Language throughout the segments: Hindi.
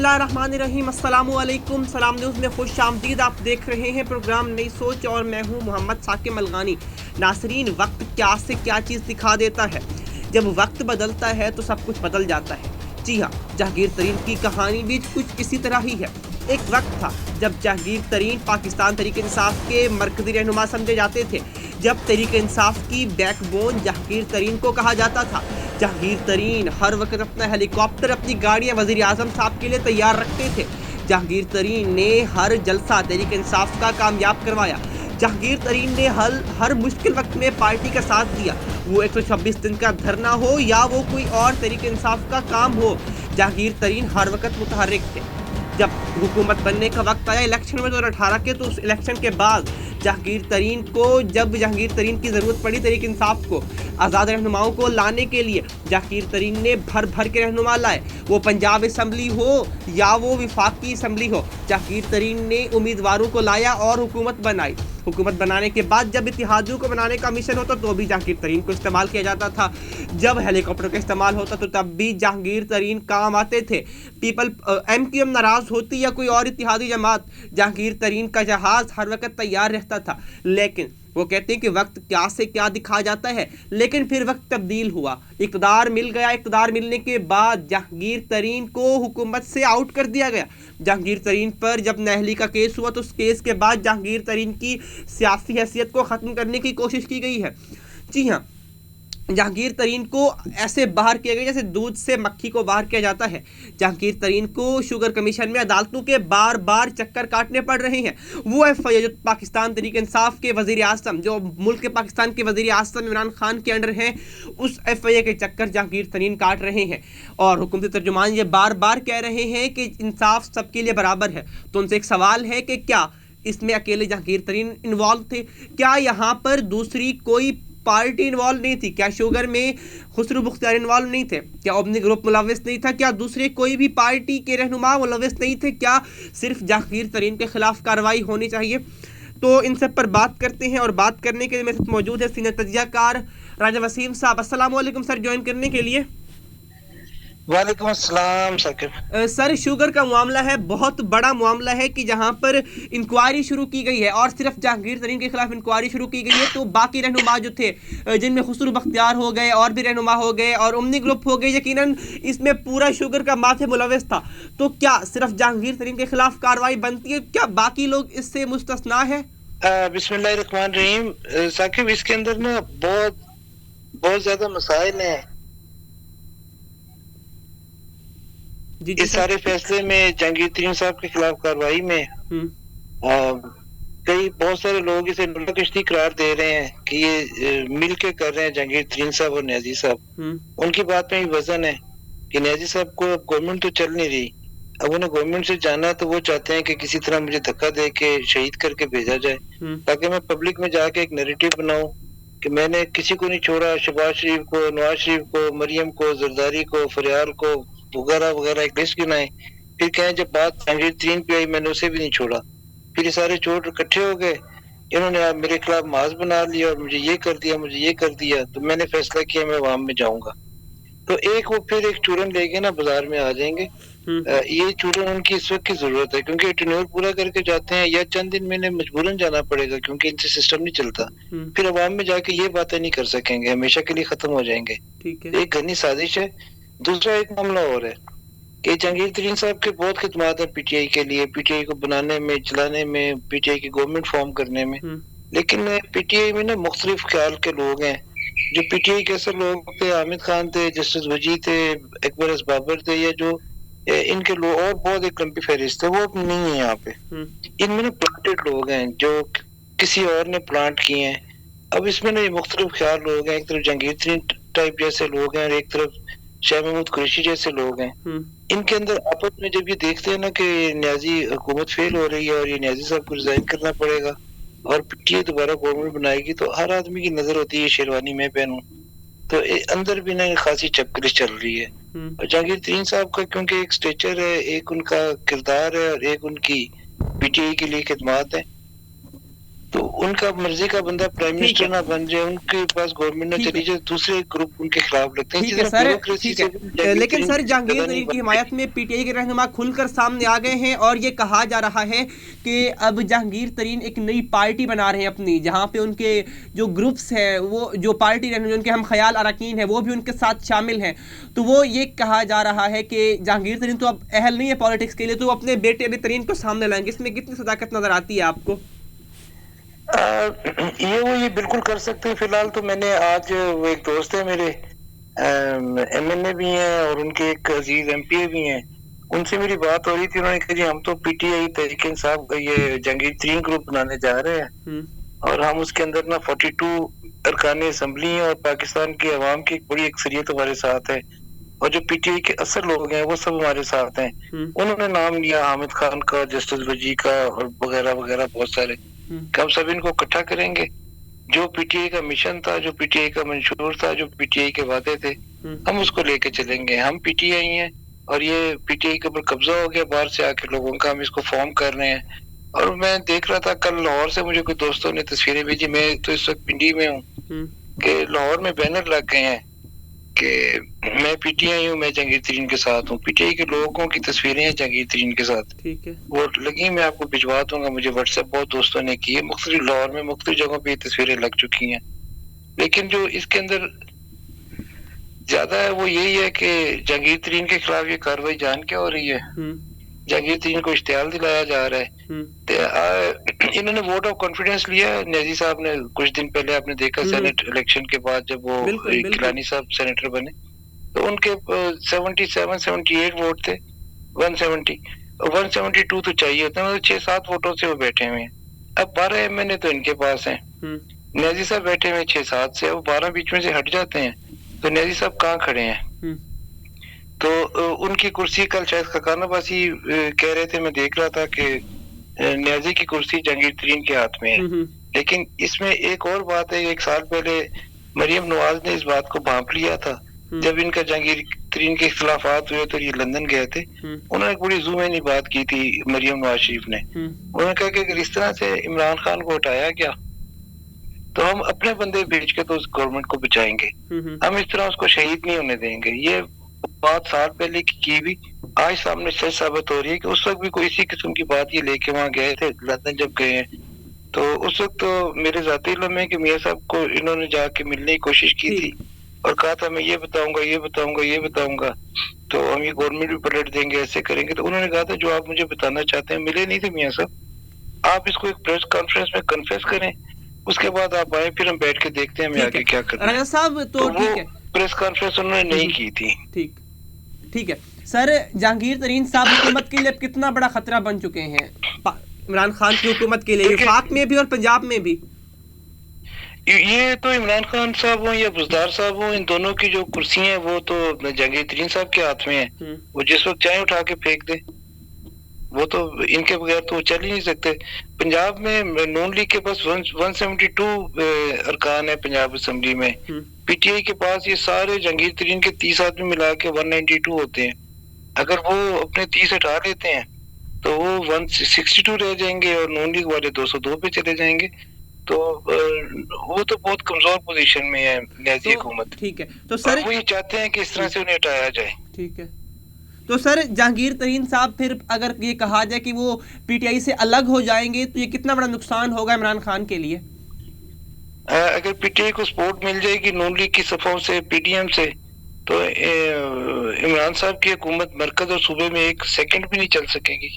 बिस्मिल्लाहिर्रहमानिर्रहीम, अस्सलामुअलैकुम। सलाम न्यूज़ में खुश आमदीद। आप देख रहे हैं प्रोग्राम नई सोच और मैं हूं मोहम्मद साकिब मलगानी। नासरीन, वक्त क्या से क्या चीज़ दिखा देता है। जब वक्त बदलता है तो सब कुछ बदल जाता है। जी हाँ, जहांगीर तरीन की कहानी भी कुछ इसी तरह ही है। एक वक्त था जब जहांगीर तरीन पाकिस्तान तहरीक इंसाफ के मरकज़ी रहनुमा समझे जाते थे, जब तहरीक इंसाफ की बैकबोन जहांगीर तरीन को कहा जाता था। जहांगीर तरीन हर वक्त अपना हेलीकॉप्टर, अपनी गाड़ियाँ वज़ीर आज़म साहब के लिए तैयार रखते थे। जहांगीर तरीन ने हर जलसा तहरीक इंसाफ का कामयाब करवाया। जहांगीर तरीन ने हर मुश्किल वक्त में पार्टी का साथ दिया, वो 126 दिन का धरना हो या वो कोई और तहरीक इंसाफ का काम हो। जहांगीर तरीन हर वक्त मुतहर्रिक थे। जब हुकूमत बनने का वक्त आया इलेक्शन में 2018 के, तो उस इलेक्शन के बाद जहांगीर तरीन की ज़रूरत पड़ी तहरीक इंसाफ को आज़ाद रहनुमाओं को लाने के लिए, जहांगीर तरीन ने भर भर के रहनुमा लाए। वो पंजाब असम्बली हो या वो विफाकी असम्बली हो, जहांगीर तरीन ने उम्मीदवारों को लाया और हुकूमत बनाई। हुकूमत बनाने के बाद जब इत्तेहादियों को बनाने का मिशन होता तो भी जहांगीर तरीन को इस्तेमाल किया जाता था। जब हेलीकॉप्टर का इस्तेमाल होता तो तब भी जहांगीर तरीन काम आते थे। MQM नाराज़ होती या कोई और इत्तेहादी जमात, जहांगीर तरीन का जहाज़ हर वक्त तैयार रहता था। लेकिन वो कहते हैं कि वक्त क्या से क्या दिखा जाता है, लेकिन फिर वक्त तब्दील हुआ, इक़्तिदार मिल गया। इक़्तिदार मिलने के बाद जहांगीर तरीन को हुकूमत से आउट कर दिया गया। जहांगीर तरीन पर जब नाअहली का केस हुआ तो उस केस के बाद जहांगीर तरीन की सियासी हैसियत को ख़त्म करने की कोशिश की गई है। जी हाँ, जहांगीर तरीन को ऐसे बाहर किया गया जैसे दूध से मक्खी को बाहर किया जाता है। जहांगीर तरीन को शुगर कमीशन में अदालतों के बार बार चक्कर काटने पड़ रहे हैं। वो FIA जो पाकिस्तान तहरीक इंसाफ के वज़ीर आज़म, जो मुल्क के पाकिस्तान के वज़ीर आज़म इमरान खान के अंडर हैं, उस FIA के चक्कर जहांगीर तरीन काट रहे हैं। और हुकूमती तर्जुमान ये बार बार कह रहे हैं कि इंसाफ सबके लिए बराबर है। तो उनसे एक सवाल है कि क्या इसमें अकेले जहांगीर तरीन इन्वॉल्व थे? क्या यहाँ पर दूसरी कोई पार्टी इन्वॉल्व नहीं थी? क्या शुगर में खुसरू बुख्तियार इन्वॉल्व नहीं थे? क्या ओमनी ग्रुप मुलविस नहीं था? क्या दूसरे कोई भी पार्टी के रहनुमा मुलविस नहीं थे? क्या सिर्फ जहांगीर तरीन के खिलाफ कार्रवाई होनी चाहिए? तो इन सब पर बात करते हैं और बात करने के लिए मेरे साथ मौजूद है सीनियर तजियाकार राजा वसीम साहब। अस्सलाम वालेकुम सर, ज्वाइन करने के लिए। वालेकुम अस्सलाम साकिब। सर, शुगर का मामला है, बहुत बड़ा मामला है कि जहां पर इंक्वायरी शुरू की गई है और सिर्फ जहांगीर तरीन के खिलाफ इंक्वायरी शुरू की गई है, तो बाकी रहनुमा जो थे, जिनमें खुसरू बख्तियार हो गए और भी रहनुमा हो गए और उमनी ग्रुप हो गए, यकीनन इसमें पूरा शुगर का माथे मुलविस था। तो क्या सिर्फ जहांगीर तरीन के खिलाफ कार्रवाई बनती है? क्या बाकी लोग इससे मुस्तस्ना है? बिस्मिल्लाहिर्रहमानिर्रहीम। साकिब, इसके अंदर ना बहुत बहुत ज्यादा मसाइल हैं। जी इस सारे फैसले में जहांगीर तरीन साहब के खिलाफ कार्रवाई में कई बहुत सारे लोग इसे नुक्ताचीनी करार दे रहे हैं कि ये मिल के कर रहे हैं जहांगीर तरीन साहब और न्याजी साहब। उनकी बात में ही वजन है कि न्याजी साहब को अब गवर्नमेंट तो चल नहीं रही, अब उन्हें गवर्नमेंट से जाना है तो वो चाहते हैं कि किसी तरह मुझे धक्का दे के शहीद करके भेजा जाए, ताकि मैं पब्लिक में जाके एक नैरेटिव बनाऊं कि मैंने किसी को नहीं छोड़ा। शहबाज शरीफ को, नवाज शरीफ को, मरियम को, जरदारी को, फरियाल को वगैरह वगैरह एक लिस्ट गिनाए। फिर कहें जब बात जहांगीर तरीन पे आई मैंने उसे भी नहीं छोड़ा। फिर ये सारे चोट इकट्ठे हो गए, इन्होंने मेरे खिलाफ माज बना लिया और मुझे ये कर दिया, मुझे ये कर दिया। तो मैंने फैसला किया मैं अवाम में जाऊंगा। तो एक वो फिर एक चूरन लेके ना बाजार में आ जाएंगे। ये चूरन उनकी इस वक्त की जरूरत है, क्योंकि टेन्योर पूरा करके जाते हैं या चंद दिन में मजबूरन जाना पड़ेगा क्योंकि इनसे सिस्टम नहीं चलता। फिर अवाम में जाके ये बातें नहीं कर सकेंगे, हमेशा के लिए खत्म हो जाएंगे। एक घनी साजिश है। दूसरा एक मामला और है कि जहांगीर तरीन साहब के बहुत खिदमात है PTI के लिए, PTI को बनाने में, चलाने में, PTI की गवर्नमेंट फॉर्म करने में। लेकिन PTI में ना मुख्तलिफ ख्याल के लोग हैं। जो PTI के असर लोग थे, हामिद खान थे, जस्टिस वजी थे, अकबर एस बाबर थे, या जो इनके लोग और बहुत एक लंबी फहरिस्त है, वो अब नहीं है यहाँ पे। इनमें ना प्लांटेड लोग हैं जो किसी और ने प्लांट किए हैं। अब इसमें ना ये मुख्तलिफ ख्याल लोग हैं, एक तरफ जहांगीर तरीन टाइप जैसे लोग हैं और एक तरफ शाह महमूद कुरैशी जैसे लोग हैं। इनके अंदर आपस में जब ये देखते हैं ना कि न्याजी हुकूमत फेल हो रही है और ये न्याजी साहब को रिजाइन करना पड़ेगा और PTI दोबारा गवर्नमेंट बनाएगी, तो हर आदमी की नजर होती है शेरवानी मैं पहनूं। तो अंदर भी ना खासी चपकलिश चल रही है। और जहांगीर तरीन साहब का क्योंकि एक स्टेचर है, एक उनका किरदार है और एक उनकी PTI के लिए खिदमात है, तो उनका मर्जी का बंदा प्राइम ठीक मिनिस्टर है। ना बन जाए, उनके पास गवर्नमेंट ना ठीक चली है। जाए, दूसरे ग्रुप उनके खिलाफ लगते हैं। ठीक इसी है तरह सर, ब्यूरोक्रेसी ठीक से है। भी जहांगीर लेकिन तरीन सर की जहांगीर ज्यादा नहीं तरीन की बन हिमायत में पीटीआई के रहनुमा खुलकर सामने आ गए हैं और ये कहा जा रहा है कि अब जहांगीर तरीन एक नई पार्टी बना रहे हैं अपनी, जहां पे उनके जो ग्रुप्स हैं, वो जो पार्टी रहने उनके हम ख्याल अरकान हैं वो भी उनके साथ शामिल हैं। तो वो ये कहा जा रहा है कि जहांगीर तरीन तो अब अहल नहीं है पॉलिटिक्स के लिए, तो वो अपने बेटे अली तरीन को सामने लाएंगे। इसमें कितनी सदाकत नजर आती है आपको? ये बिल्कुल कर सकते हैं। फिलहाल तो मैंने आज, वो एक दोस्त है मेरे, एमएनए भी हैं और उनके एक अजीज एमपीए भी हैं, उनसे मेरी बात हो रही थी। उन्होंने कहा जी हम तो पीटीआई तहरीक इंसाफ का ये जहांगीर तरीन ग्रुप बनाने जा रहे हैं और हम उसके अंदर ना 42 अरकान असम्बली हैं और पाकिस्तान की अवाम की एक बड़ी अक्सरियत हमारे साथ है और जो पीटीआई के असर लोग हैं वो सब हमारे साथ हैं। उन्होंने नाम लिया हामिद खान का, जस्टिस वजी का और वगैरह वगैरह बहुत सारे, कि हम सब इनको इकट्ठा करेंगे। जो पीटीआई का मिशन था, जो पीटीआई का मंशूर था, जो पीटीआई के वादे थे, हम उसको लेके चलेंगे। हम पीटीआई हैं और ये पीटीआई के ऊपर कब्जा हो गया बाहर से आके लोगों का, हम इसको फॉर्म कर रहे हैं। और मैं देख रहा था कल लाहौर से मुझे कुछ दोस्तों ने तस्वीरें भेजी, मैं तो इस वक्त पिंडी में हूँ, कि लाहौर में बैनर लग गए हैं कि मैं पीटीआई हूँ, मैं जहांगीर तरीन के साथ हूँ। पीटीआई के लोगों की तस्वीरें हैं जहांगीर तरीन के साथ। ठीक है। वो लगी, मैं आपको भिजवा दूंगा, मुझे व्हाट्सएप बहुत दोस्तों ने की है। मुख्तलिफ लाहौर में मुख्तलिफ जगहों पे ये तस्वीरें लग चुकी हैं। लेकिन जो इसके अंदर ज्यादा है वो यही है कि जहांगीर तरीन के खिलाफ ये कार्रवाई जान क्या हो रही है। जहांगीर तरीन को इश्तियाल दिलाया जा रहा है। इन्होंने वोट ऑफ कॉन्फिडेंस लिया है न्याजी साहब ने कुछ दिन पहले, आपने देखा सेनेट इलेक्शन के बाद जब वो गिलानी साहब सेनेटर बने तो उनके 77-78 वोट थे, 172 तो चाहिए होते हैं, 6-7 वोटों से वो बैठे हुए हैं। अब 12 एमएनए तो इनके पास हैं, न्याजी साहब बैठे हुए 6-7 से, अब 12 बीच में से हट जाते हैं तो न्याजी साहब कहाँ खड़े हैं। तो उनकी कुर्सी कल शायद खकान अब्बासी कह रहे थे, मैं देख रहा था कि न्याजी की कुर्सी जहांगीर तरीन के हाथ में है। लेकिन इसमें एक और बात है, 1 साल पहले मरियम नवाज ने इस बात को भांप लिया था जब इनका जहांगीर तरीन के इख्तिलाफात हुए तो ये लंदन गए थे। उन्होंने एक बड़ी ज़ूमैनी बात की थी मरियम नवाज शरीफ ने, उन्होंने कहा कि अगर इस तरह से इमरान खान को हटाया गया तो हम अपने बंदे भेज के तो उस गवर्नमेंट को बचाएंगे, हम इस तरह उसको शहीद नहीं होने देंगे। ये बात साल पहले की भी आज सामने सच साबित हो रही है कि उस वक्त भी कोई इसी किस्म की बात ये लेके वहाँ गए थे लंदन जब गए हैं। तो उस वक्त तो मेरे जाती इल्म है कि मियां साहब को इन्होंने जाके मिलने की कोशिश की थी और कहा था मैं ये बताऊंगा ये बताऊंगा ये बताऊंगा, तो हम ये गवर्नमेंट भी पलट देंगे, ऐसे करेंगे। तो उन्होंने कहा था जो आप मुझे बताना चाहते हैं, मिले नहीं थे मियां साहब, आप इसको एक प्रेस कॉन्फ्रेंस में कन्फेस करें, उसके बाद आप आए, फिर हम बैठ के देखते हैं हमें आगे क्या करना है। साहब तो ठीक है, प्रेस कॉन्फ्रेंस उन्होंने नहीं की थी। ठीक है सर, जहांगीर तरीन साहब हुकूमत के लिए कितना बड़ा खतरा बन चुके हैं इमरान खान की हुकूमत के लिए, वफाक में भी और पंजाब में भी। ये तो इमरान खान साहब हो या बुजदार साहब हो, इन दोनों की जो कुर्सियां हैं वो तो जहांगीर तरीन साहब के हाथ में है। वो जिस वक्त चाहे उठा के फेंक दे, वो तो इनके बगैर तो चल ही नहीं सकते। पंजाब में नून लीग के पास 172 अरकान है पंजाब असेंबली में, पीटीआई के पास ये सारे जहांगीर तरीन के 30 आदमी मिला के 192 होते हैं। अगर वो अपने 30 हटा लेते हैं तो वो 162 रह जाएंगे और नून लीग वाले 202 पे चले जाएंगे। तो वो तो बहुत कमजोर पोजीशन में है न्याजी हुकूमत। ठीक है, तो सर वो ये चाहते हैं कि इस तरह से उन्हें हटाया जाए। ठीक है, तो सर जहांगीर तरीन साहब फिर अगर ये कहा जाए कि वो पीटीआई से अलग हो जाएंगे तो ये कितना बड़ा नुकसान होगा इमरान खान के लिए? अगर पीटीआई को सपोर्ट मिल जाएगी नून लीग की सफों से, पीडीएम से, तो इमरान साहब की हुकूमत मरकज और सूबे में 1 सेकंड भी नहीं चल सकेगी,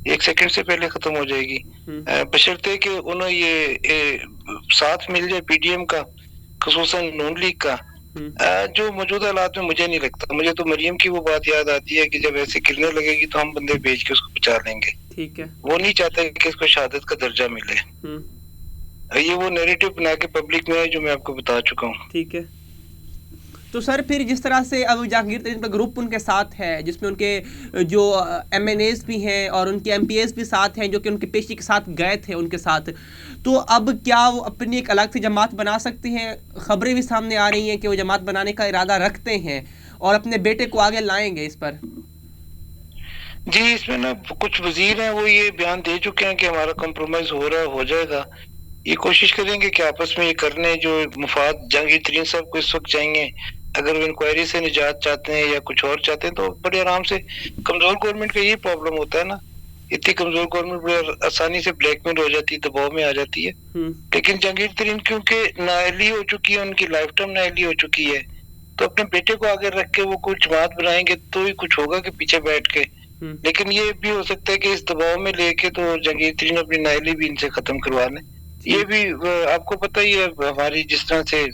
1 सेकंड से पहले खत्म हो जाएगी। बशर्ते कि उन्हें ये साथ मिल जाए पीडीएम का, खुसूसन नून लीग का। जो मौजूदा हालात में मुझे नहीं लगता, मुझे तो मरियम की वो बात याद आती है कि जब ऐसे गिरने लगेगी तो हम बंदे भेज के उसको बचा लेंगे। ठीक है, वो नहीं चाहते कि इसको शहादत का दर्जा मिले। ये वो नैरेटिव बना के पब्लिक में है जो मैं आपको बता चुका हूँ। ठीक है, तो सर फिर जिस तरह से अब जहांगीर तरीन का ग्रुप उनके साथ है जिसमें उनके जो एमएनएस भी हैं और उनके एमपीएस भी साथ हैं जो कि उनके पेशी के साथ गए थे उनके साथ, तो अब क्या वो अपनी एक अलग से जमात बना सकते हैं? खबरें भी सामने आ रही हैं कि वो जमात बनाने का इरादा रखते हैं और अपने बेटे को आगे लाएंगे इस पर। जी, इसमें ना कुछ वजीर हैं वो ये बयान दे चुके हैं कि हमारा कॉम्प्रोमाइज हो रहा हो जाएगा, ये कोशिश करेंगे कि आपस में ये करने जो मुफाद जहांगीर तरीन साहब को इस वक्त चाहिए, अगर वो इंक्वायरी से निजात चाहते हैं या कुछ और चाहते हैं तो बड़े आराम से, कमजोर गवर्नमेंट का ये प्रॉब्लम होता है ना, इतनी कमजोर गवर्नमेंट बड़े आसानी से ब्लैकमेल हो जाती है, दबाव में आ जाती है। लेकिन जहांगीर तरीन क्योंकि नाअहली हो चुकी है, उनकी लाइफ टाइम नाअहली हो चुकी है, तो अपने बेटे को आगे रख के वो कुछ जमात बनाएंगे तो ही कुछ होगा कि पीछे बैठ के। लेकिन ये भी हो सकता है कि इस दबाव में लेके तो जहांगीर तरीन अपनी नाअहली भी इनसे खत्म करवा लें। ये भी आपको पता ही है, हमारी जिस तरह से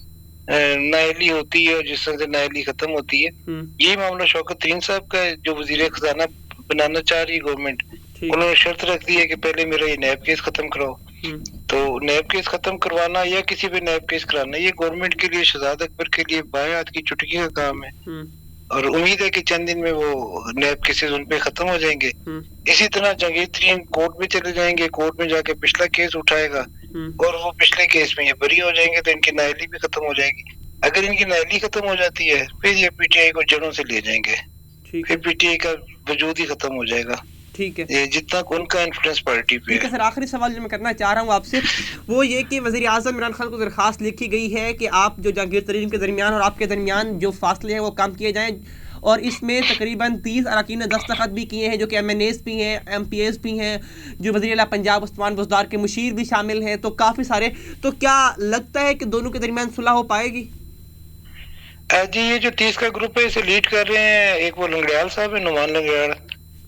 नाअहली होती है और जिस तरह से नाअहली खत्म होती है, यही मामला शौकत तरीन साहब का है, जो वजीर खजाना बनाना चाह रही है गवर्नमेंट। उन्होंने शर्त रख दी है कि पहले मेरा ये नैब केस खत्म कराओ। तो नैब केस खत्म करवाना या किसी पे नैब केस कराना, ये गवर्नमेंट के लिए, शहजाद अकबर के लिए बाएं हाथ की चुटकी का काम है। और उम्मीद है कि चंद दिन में वो नैब केसेस उन पे खत्म हो जाएंगे। इसी तरह जहांगीर तरीन कोर्ट में चले जाएंगे, कोर्ट में जाके पिछला केस उठाएगा और वो पिछले केस में ये बरी हो जाएंगे, तो इनकी नाअहली भी खत्म हो जाएगी। अगर इनकी नाअहली खत्म हो जाती है फिर ये पीटीआई को जड़ों से ले जाएंगे, फिर पीटीआई का वजूद ही खत्म हो जाएगा। ठीक है, ये जितना उनका इन्फ्लुएंस पार्टी पे है। ठीक है सर, आखिरी सवाल जो मैं करना चाह रहा हूँ आपसे वो ये कि वज़ीर आज़म इमरान खान को दरख्वास्त लिखी गई है कि आप जो जहांगीर तरीन के दरमियान और आपके दरमियान जो फासले हैं वो कम किए जाएं, और इसमें तकरीबन 30 अरकान ने दस्तखत भी किए हैं जो कि MNAs भी हैं, MPAs भी हैं, जो वज़ीर आला पंजाब उस्मान बुज़दार के मुशीर भी शामिल हैं, तो काफ़ी सारे। तो क्या लगता है कि दोनों के दरमियान सुलह हो पाएगी? जी, ये जो 30 का ग्रुप है इसे लीड कर रहे हैं, एक वो लंगड़ियाल साहब है, नुमान लंगड़ियाल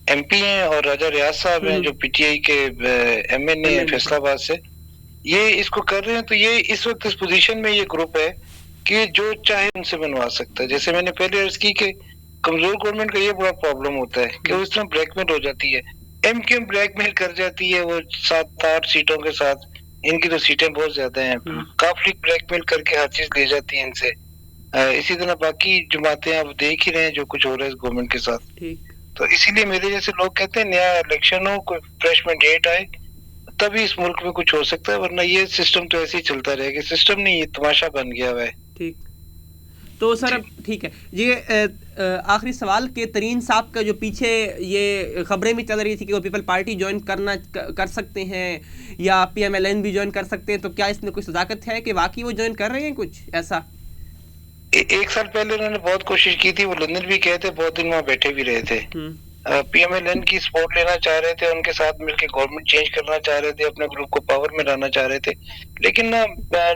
MP हैं, और राजा रियाज साहब हैं जो PTI के MNA हैं फैसलाबाद से। ये इसको कर रहे हैं, तो ये इस वक्त इस पोजीशन में ये ग्रुप है कि जो चाहे उनसे बनवा सकता है। जैसे मैंने पहले अर्ज की कि कमजोर गवर्नमेंट का ये बड़ा प्रॉब्लम होता है कि वो इस तरह ब्लैकमेल हो जाती है, MQM ब्लैकमेल कर जाती है वो 7-8 सीटों के साथ, इनकी तो सीटें बहुत ज्यादा हैं, काफी ब्लैकमेल करके हर चीज ले जाती है इनसे। इसी तरह बाकी जमातें आप देख ही रहे हैं जो कुछ हो रहा है इस गवर्नमेंट के साथ। तो इसीलिए मेरे जैसे लोग कहते हैं नया इलेक्शन हो, कोई फ्रेश मैंडेट आए, तभी इस मुल्क में कुछ हो सकता है, वरना ये सिस्टम तो ऐसे ही चलता रहेगा। सिस्टम नहीं, ये तमाशा बन गया हुआ है। ठीक, तो सर ठीक है, ये आखिरी सवाल के तरीन साहब का जो पीछे ये खबरें भी चल रही थी कि वो पीपल पार्टी ज्वाइन कर सकते हैं या PMLN भी ज्वाइन कर सकते हैं, तो क्या इसमें कोई सदाकत है कि वाकई वो ज्वाइन कर रहे हैं कुछ ऐसा? एक साल पहले उन्होंने बहुत कोशिश की थी, वो लंदन भी गए थे, बहुत दिन वहाँ बैठे भी रहे थे, PMLN की सपोर्ट लेना चाह रहे थे, उनके साथ मिलकर गवर्नमेंट चेंज करना चाह रहे थे, अपने ग्रुप को पावर में लाना चाह रहे थे। लेकिन ना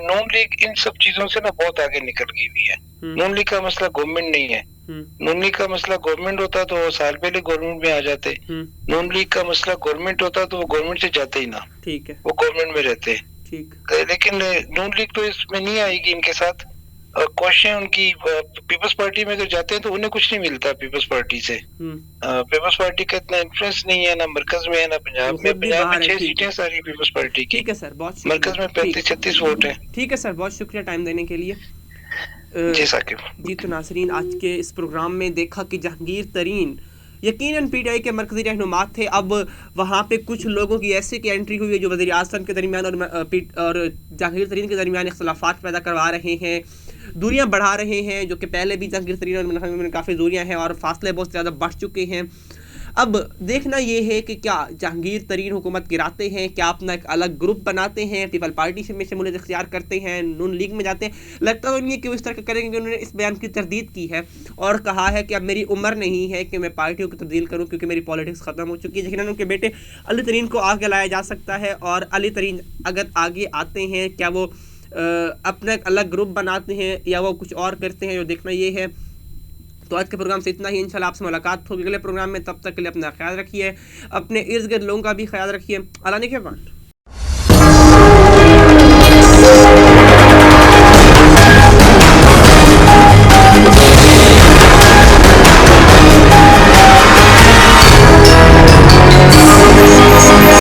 नून लीग इन सब चीजों से ना बहुत आगे निकल गई हुई है। नून लीग का मसला गवर्नमेंट नहीं है, नून लीग का मसला गवर्नमेंट होता तो वो साल पहले गवर्नमेंट में आ जाते। नून लीग का मसला गवर्नमेंट होता तो वो गवर्नमेंट से जाते ही ना, ठीक है, वो गवर्नमेंट में रहते। ठीक, लेकिन नून लीग तो इसमें नहीं आएगी इनके साथ। क्वेश्चन उनकी पीपल्स पार्टी में अगर जाते हैं तो उन्हें कुछ नहीं मिलता पीपल्स पार्टी से। पीपल्स पार्टी का इतना इन्फ्लुएंस नहीं है, ना मरकज में है ना पंजाब में। पंजाब में 6 सीटें सारी पीपल्स पार्टी की। ठीक है सर, बहुत मरकज में 35-36 वोट है। ठीक है सर, बहुत शुक्रिया टाइम देने के लिए। जी साकिब जी, तो नाज़रीन आज के इस प्रोग्राम में देखा कि जहांगीर तरीन यकीनन PTI के मरकज़ी रहनुमा थे। अब वहाँ पे कुछ लोगों की ऐसे की एंट्री हुई है जो वज़ीर आज़म के दरमियान और जहांगीर तरीन के दरमियान इख्तलाफात पैदा करवा रहे हैं, दूरियां बढ़ा रहे हैं, जो कि पहले भी जहांगीर तरीन और इमरान खान में काफ़ी दूरियां हैं और फासले बहुत ज़्यादा बढ़ चुके हैं। अब देखना ये है कि क्या जहांगीर तरीन हुकूमत गिराते हैं, क्या अपना एक अलग ग्रुप बनाते हैं, पीपल पार्टी में शमूलियत इख्तियार करते हैं, नून लीग में जाते हैं। लगता तो नहीं है कि वो इस तरह करेंगे। उन्होंने इस बयान की तरदीद की है और कहा है कि अब मेरी उम्र नहीं है कि मैं पार्टियों की तब्दील करूँ क्योंकि मेरी पॉलिटिक्स ख़त्म हो चुकी है। लेकिन उनके बेटे अली तरीन को आगे लाया जा सकता है, और अली तरीन अगर आगे आते हैं क्या वो अपना एक अलग ग्रुप बनाते हैं या वो कुछ और करते हैं, जो देखना ये है। तो आज के प्रोग्राम से इतना ही, इंशाल्लाह आपसे मुलाकात होगी अगले प्रोग्राम में। तब तक के लिए अपना ख्याल रखिए, अपने इर्द गिर्द लोगों का भी ख्याल रखिए। अल्लाह ने के बाद।